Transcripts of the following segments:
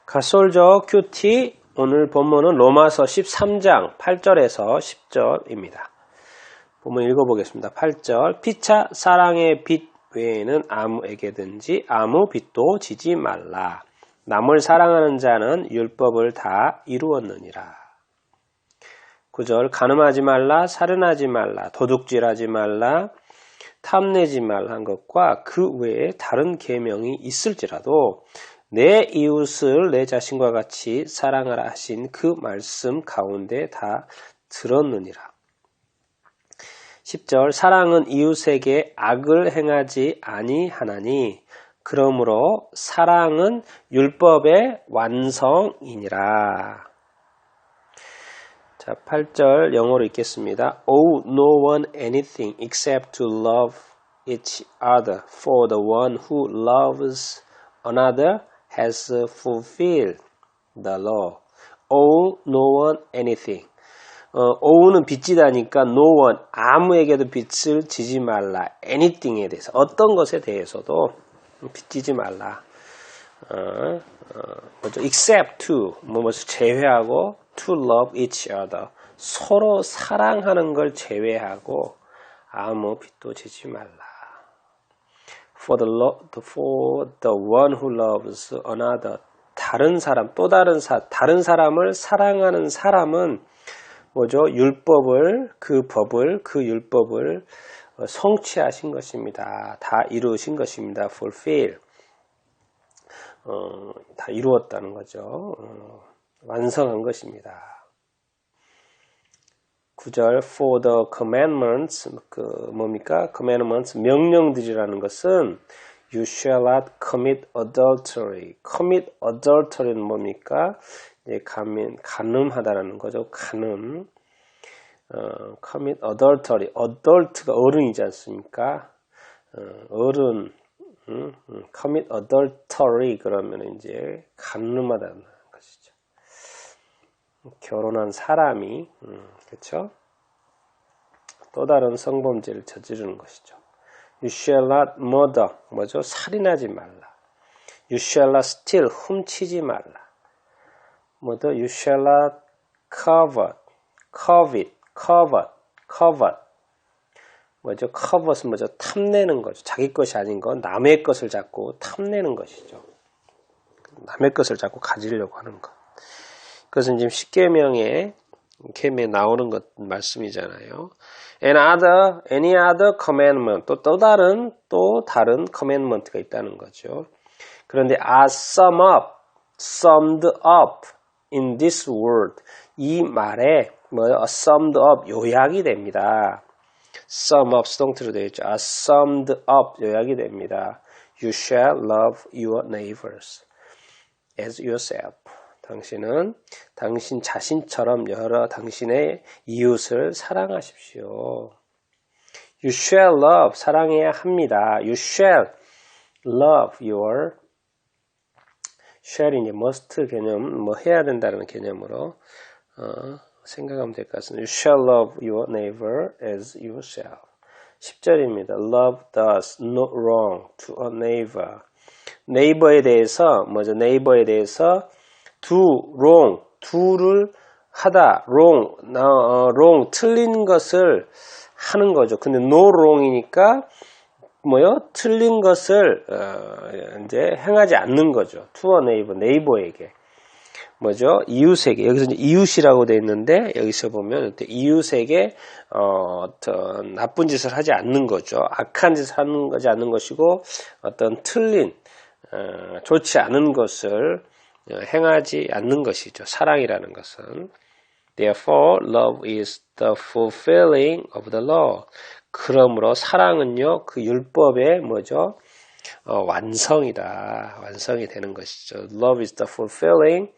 갓솔저 큐티 오늘 본문은 로마서 13장 8절에서 10절입니다. 본문 읽어보겠습니다. 8절 피차 사랑의 빚 외에는 아무에게든지 아무 빚도 지지 말라. 남을 사랑하는 자는 율법을 다 이루었느니라. 9절 간음하지 말라, 살인하지 말라, 도둑질하지 말라, 탐내지 말라 한 것과 그 외에 다른 계명이 있을지라도 내 이웃을 내 자신과 같이 사랑하라 하신 그 말씀 가운데 다 들었느니라. 10절 사랑은 이웃에게 악을 행하지 아니하나니 그러므로 사랑은 율법의 완성이니라. 자, 8절 영어로 읽겠습니다. Owe no one anything except to love each other, for the one who loves another has fulfilled the law. Owe no one anything. owe는 빚지다니까 no one, 아무에게도 빚을 지지 말라. anything에 대해서, 어떤 것에 대해서도 빚지지 말라. 뭐죠? except to, 무엇을 제외하고 to love each other. 서로 사랑하는 걸 제외하고 아무 빚도 지지 말라. For the one who loves another. 다른 사람, 또 다른 사람을 사랑하는 사람은 뭐죠? 율법을, 그 율법을 성취하신 것입니다. 다 이루신 것입니다. fulfill. 다 이루었다는 거죠. 완성한 것입니다. 9절 for the commandments 뭡니까? commandments 명령들이라는 것은 you shall not commit adultery. commit adultery는 뭡니까? 이제 간음하다라는 거죠. 간음. commit adultery. adult가 어른이지 않습니까? 어른. commit adultery 그러면 이제 간음하다는 것이죠. 결혼한 사람이 그렇죠? 또 다른 성범죄를 저지르는 것이죠. You shall not murder. 뭐죠? 살인하지 말라. You shall not steal. 훔치지 말라. 뭐죠? You shall not covet. 뭐죠? covet은 뭐죠? 탐내는 거죠. 자기 것이 아닌 건 남의 것을 자꾸 탐내는 것이죠. 남의 것을 자꾸 가지려고 하는 것. 그것은 지금 십계명에 나오는 것 말씀이잖아요. Any other commandment. 또 다른 commandment가 있다는 거죠. 그런데 are summed up in this word. 이 말에 summed up 요약이 됩니다. sum up 수동태로 되어 있죠. are summed up 요약이 됩니다. You shall love your neighbors as yourself. 당신은 당신 자신처럼 여러 당신의 이웃을 사랑하십시오. You shall love, 사랑해야 합니다. You shall love your, shall이 이제 must 개념, 해야 된다는 개념으로 생각하면 될 것 같습니다. You shall love your neighbor as yourself. 10절입니다. Love does no wrong to a neighbor. 네이버에 대해서, 네이버에 대해서 do를 하다, wrong, 틀린 것을 하는 거죠. 근데 no wrong이니까, 틀린 것을, 이제 행하지 않는 거죠. to a neighbor, 네이버에게. 이웃에게. 여기서 이제 이웃이라고 되어 있는데, 여기서 보면, 이웃에게, 어떤 나쁜 짓을 하지 않는 거죠. 악한 짓을 하지 않는 것이고, 어떤 틀린, 좋지 않은 것을 행하지 않는 것이죠. 사랑이라는 것은. Therefore, love is the fulfilling of the law. 그러므로 사랑은요, 그 율법의 완성이다. 완성이 되는 것이죠. Love is the fulfilling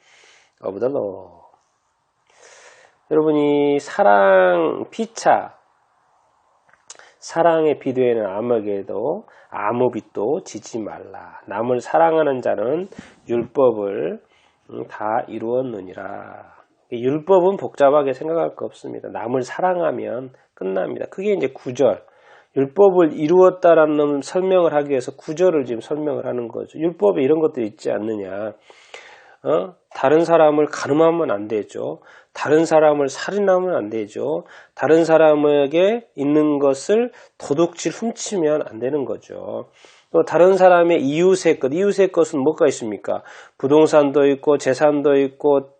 of the law. 여러분이 사랑의 비도에는 아무에게도 아무 빚도 지지 말라. 남을 사랑하는 자는 율법을 다 이루었느니라. 율법은 복잡하게 생각할 거 없습니다. 남을 사랑하면 끝납니다. 그게 이제 9절. 율법을 이루었다라는 설명을 하기 위해서 9절을 지금 설명을 하는 거죠. 율법에 이런 것들이 있지 않느냐. 다른 사람을 간음하면 안 되죠. 다른 사람을 살인하면 안 되죠. 다른 사람에게 있는 것을 도둑질 훔치면 안 되는 거죠. 또 다른 사람의 이웃의 것은 뭐가 있습니까? 부동산도 있고 재산도 있고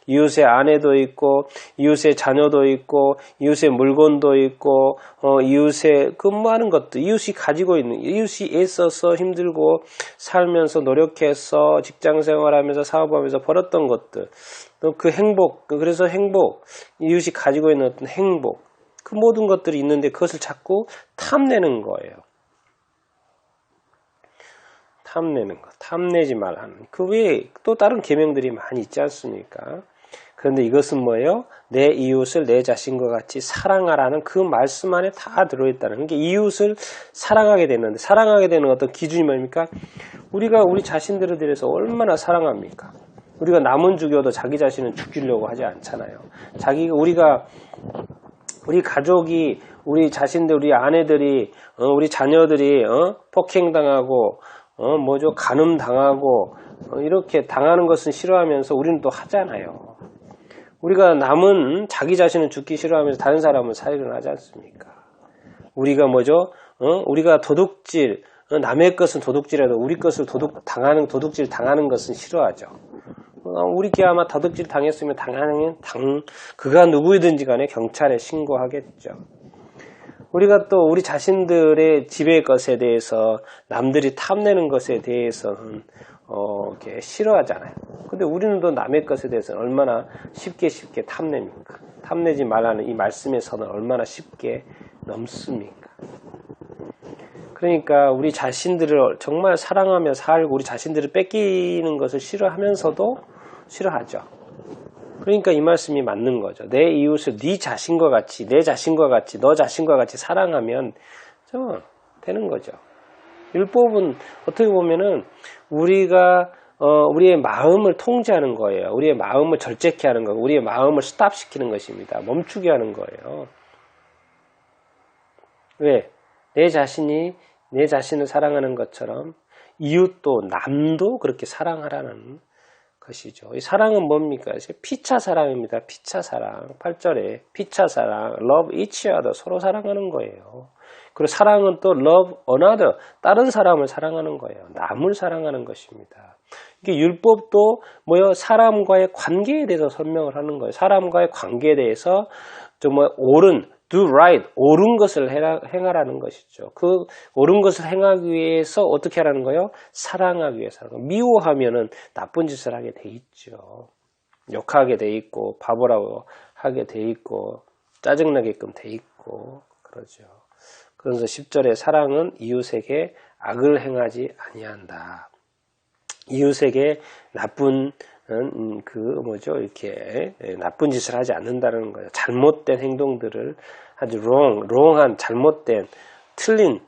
이웃의 아내도 있고 이웃의 자녀도 있고 이웃의 물건도 있고 이웃의 근무하는 것도 이웃이 가지고 있는 이웃이 애써서 힘들고 살면서 노력해서 직장생활하면서 사업하면서 벌었던 것들 또 그 행복 그래서 행복 이웃이 가지고 있는 어떤 행복 그 모든 것들이 있는데 그것을 자꾸 탐내는 거예요. 탐내는 것, 탐내지 말라는 그 외에 또 다른 계명들이 많이 있지 않습니까? 그런데 이것은 뭐예요? 내 이웃을 내 자신과 같이 사랑하라는 그 말씀 안에 다 들어있다는 게 이웃을 사랑하게 되는데 사랑하게 되는 어떤 기준이 뭡니까? 우리가 우리 자신들에 대해서 얼마나 사랑합니까? 우리가 남은 죽여도 자기 자신은 죽이려고 하지 않잖아요. 우리 가족이 우리 자신들, 우리 아내들이 우리 자녀들이 폭행당하고 간음당하고 이렇게 당하는 것은 싫어하면서 우리는 또 하잖아요. 우리가 남은 자기 자신은 죽기 싫어하면서 다른 사람은 살인을 하지 않습니까? 우리가 우리가 도둑질, 남의 것은 도둑질해도 우리 것을 도둑질 당하는 것은 싫어하죠. 우리께 아마 도둑질 당했으면 그가 누구이든지 간에 경찰에 신고하겠죠. 우리가 또 우리 자신들의 지배의 것에 대해서 남들이 탐내는 것에 대해서는 이렇게 싫어하잖아요. 근데 우리는 또 남의 것에 대해서는 얼마나 쉽게 탐냅니까? 탐내지 말라는 이 말씀의 선을 얼마나 쉽게 넘습니까? 그러니까 우리 자신들을 정말 사랑하며 살고 우리 자신들을 뺏기는 것을 싫어하면서도 싫어하죠. 그러니까 이 말씀이 맞는 거죠. 내 이웃을 네 자신과 같이, 내 자신과 같이, 너 자신과 같이 사랑하면 되는 거죠. 율법은 어떻게 보면은 우리가 우리의 마음을 통제하는 거예요. 우리의 마음을 절제케 하는 거고, 우리의 마음을 스탑시키는 것입니다. 멈추게 하는 거예요. 왜? 내 자신을 사랑하는 것처럼 이웃도 남도 그렇게 사랑하라는 것이죠. 이 사랑은 뭡니까? 피차 사랑입니다. 피차 사랑. 8절에 피차 사랑, love each other, 서로 사랑하는 거예요. 그리고 사랑은 또 love another, 다른 사람을 사랑하는 거예요. 남을 사랑하는 것입니다. 이게 율법도 사람과의 관계에 대해서 설명을 하는 거예요. 사람과의 관계에 대해서 정말 do right, 옳은 것을 행하라는 것이죠. 그 옳은 것을 행하기 위해서 어떻게 하라는 거예요? 사랑하기 위해서. 미워하면은 나쁜 짓을 하게 돼 있죠. 욕하게 돼 있고, 바보라고 하게 돼 있고, 짜증나게끔 돼 있고, 그러죠. 그래서 10절에 사랑은 이웃에게 악을 행하지 아니한다. 이웃에게 나쁜 이렇게 나쁜 짓을 하지 않는다는 거예요. 잘못된 행동들을 아주 wrong한 잘못된 틀린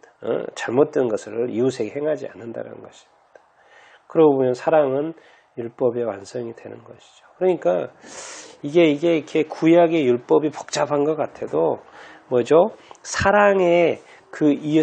잘못된 것을 이웃에게 행하지 않는다는 것입니다. 그러고 보면 사랑은 율법의 완성이 되는 것이죠. 그러니까 이게 이렇게 구약의 율법이 복잡한 것 같아도 사랑의 이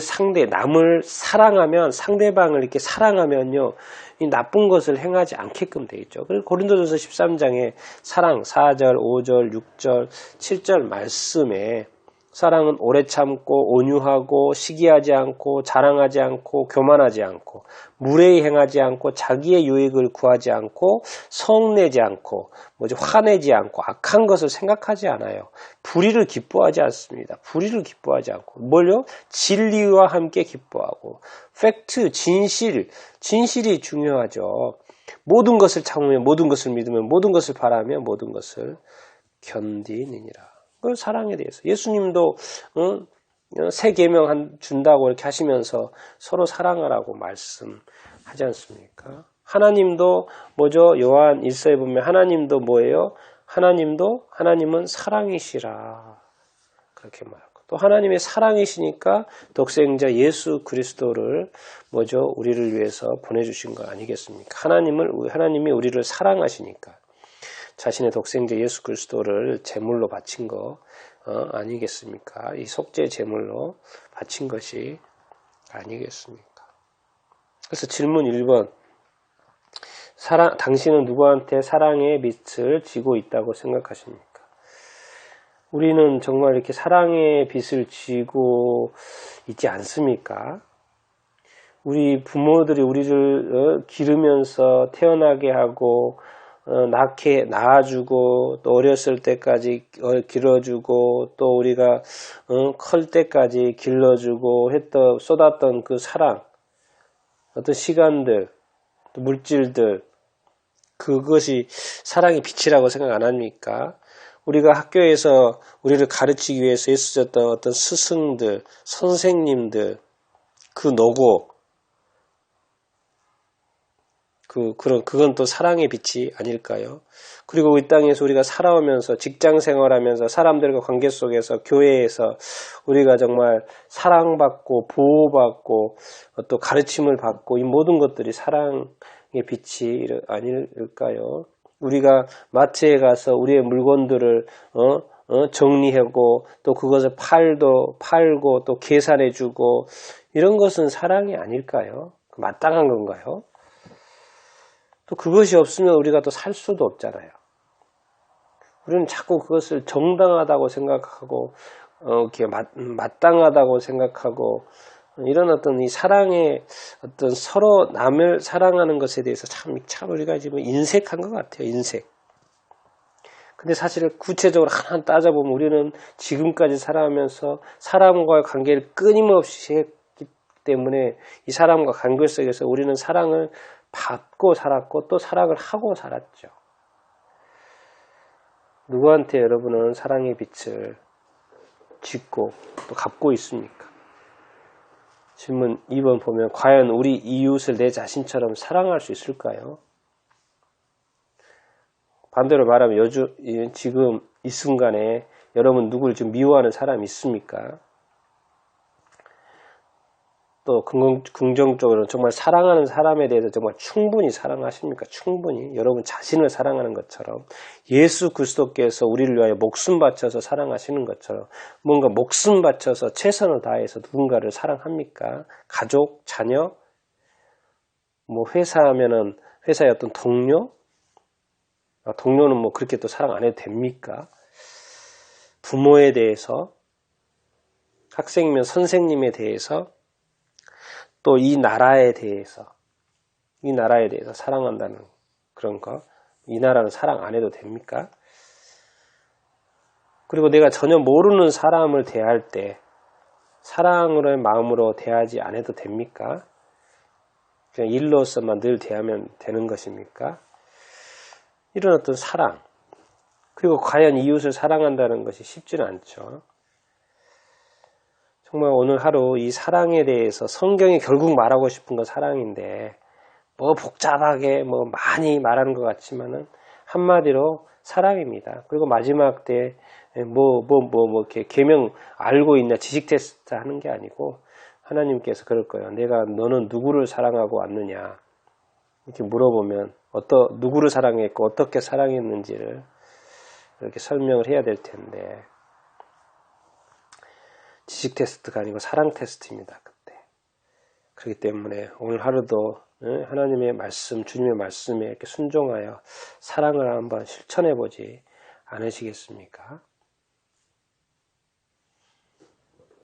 남을 사랑하면 상대방을 이렇게 사랑하면요. 이 나쁜 것을 행하지 않게끔 되어 있죠. 그리고 고린도전서 13장에 사랑 4절, 5절, 6절, 7절 말씀에 사랑은 오래 참고 온유하고 시기하지 않고 자랑하지 않고 교만하지 않고 무례히 행하지 않고 자기의 유익을 구하지 않고 성내지 않고 화내지 않고 악한 것을 생각하지 않아요. 불의를 기뻐하지 않습니다. 불의를 기뻐하지 않고 뭘요? 진리와 함께 기뻐하고 팩트, 진실이 중요하죠. 모든 것을 참으며 모든 것을 믿으며 모든 것을 바라며 모든 것을 견디느니라. 그 사랑에 대해서 예수님도 새 계명 준다고 이렇게 하시면서 서로 사랑하라고 말씀하지 않습니까? 하나님도 요한 1서에 보면 하나님도 뭐예요? 하나님은 사랑이시라 그렇게 말하고 또 하나님의 사랑이시니까 독생자 예수 그리스도를 우리를 위해서 보내주신 거 아니겠습니까? 하나님이 우리를 사랑하시니까 자신의 독생자 예수 그리스도를 제물로 바친 거 아니겠습니까? 이 속죄 제물로 바친 것이 아니겠습니까? 그래서 질문 1번 당신은 누구한테 사랑의 빛을 지고 있다고 생각하십니까? 우리는 정말 이렇게 사랑의 빛을 지고 있지 않습니까? 우리 부모들이 우리를 기르면서 태어나게 하고 낳아주고 또 어렸을 때까지 길러주고 또 우리가 클 때까지 길러주고 쏟았던 그 사랑, 어떤 시간들, 또 물질들, 그것이 사랑의 빛이라고 생각 안 합니까? 우리가 학교에서 우리를 가르치기 위해서 애쓰셨던 어떤 스승들, 선생님들, 그 노고, 그건 또 사랑의 빛이 아닐까요? 그리고 이 땅에서 우리가 살아오면서 직장 생활하면서 사람들과 관계 속에서 교회에서 우리가 정말 사랑받고 보호받고 또 가르침을 받고 이 모든 것들이 사랑의 빛이 아닐까요? 우리가 마트에 가서 우리의 물건들을 정리하고 또 그것을 팔고 또 계산해주고 이런 것은 사랑이 아닐까요? 마땅한 건가요? 또 그것이 없으면 우리가 또 살 수도 없잖아요. 우리는 자꾸 그것을 정당하다고 생각하고 이렇게 마땅하다고 생각하고 이런 어떤 이 사랑의 어떤 서로 남을 사랑하는 것에 대해서 참 우리가 지금 인색한 것 같아요. 인색. 근데 사실 구체적으로 하나 따져보면 우리는 지금까지 살아가면서 사람과의 관계를 끊임없이 했기 때문에 이 사람과 관계 속에서 우리는 사랑을 받고 살았고 또 사랑을 하고 살았죠. 누구한테 여러분은 사랑의 빛을 짓고 또 갚고 있습니까? 질문 2번 보면 과연 우리 이웃을 내 자신처럼 사랑할 수 있을까요? 반대로 말하면 지금 이 순간에 여러분 누구를 좀 미워하는 사람이 있습니까? 또 긍정적으로는 정말 사랑하는 사람에 대해서 정말 충분히 사랑하십니까? 충분히 여러분 자신을 사랑하는 것처럼 예수 그리스도께서 우리를 위하여 목숨 바쳐서 사랑하시는 것처럼 뭔가 목숨 바쳐서 최선을 다해서 누군가를 사랑합니까? 가족, 자녀, 뭐 회사하면은 회사의 어떤 동료? 동료는 뭐 그렇게 또 사랑 안 해도 됩니까? 부모에 대해서, 학생이면 선생님에 대해서, 또 이 나라에 대해서 사랑한다는 그런 거, 이 나라는 사랑 안 해도 됩니까? 그리고 내가 전혀 모르는 사람을 대할 때 사랑의 마음으로 대하지 않아도 됩니까? 그냥 일로서만 늘 대하면 되는 것입니까? 이런 어떤 사랑, 그리고 과연 이웃을 사랑한다는 것이 쉽지는 않죠. 정말 오늘 하루 이 사랑에 대해서 성경이 결국 말하고 싶은 건 사랑인데 뭐 복잡하게 뭐 많이 말하는 것 같지만은 한마디로 사랑입니다. 그리고 마지막 때 이렇게 계명 알고 있냐 지식 테스트 하는 게 아니고 하나님께서 그럴 거예요. 너는 누구를 사랑하고 왔느냐 이렇게 물어보면 누구를 사랑했고 어떻게 사랑했는지를 이렇게 설명을 해야 될 텐데 지식 테스트가 아니고 사랑 테스트입니다. 그때. 그렇기 때문에 오늘 하루도 하나님의 말씀, 주님의 말씀에 이렇게 순종하여 사랑을 한번 실천해 보지 않으시겠습니까?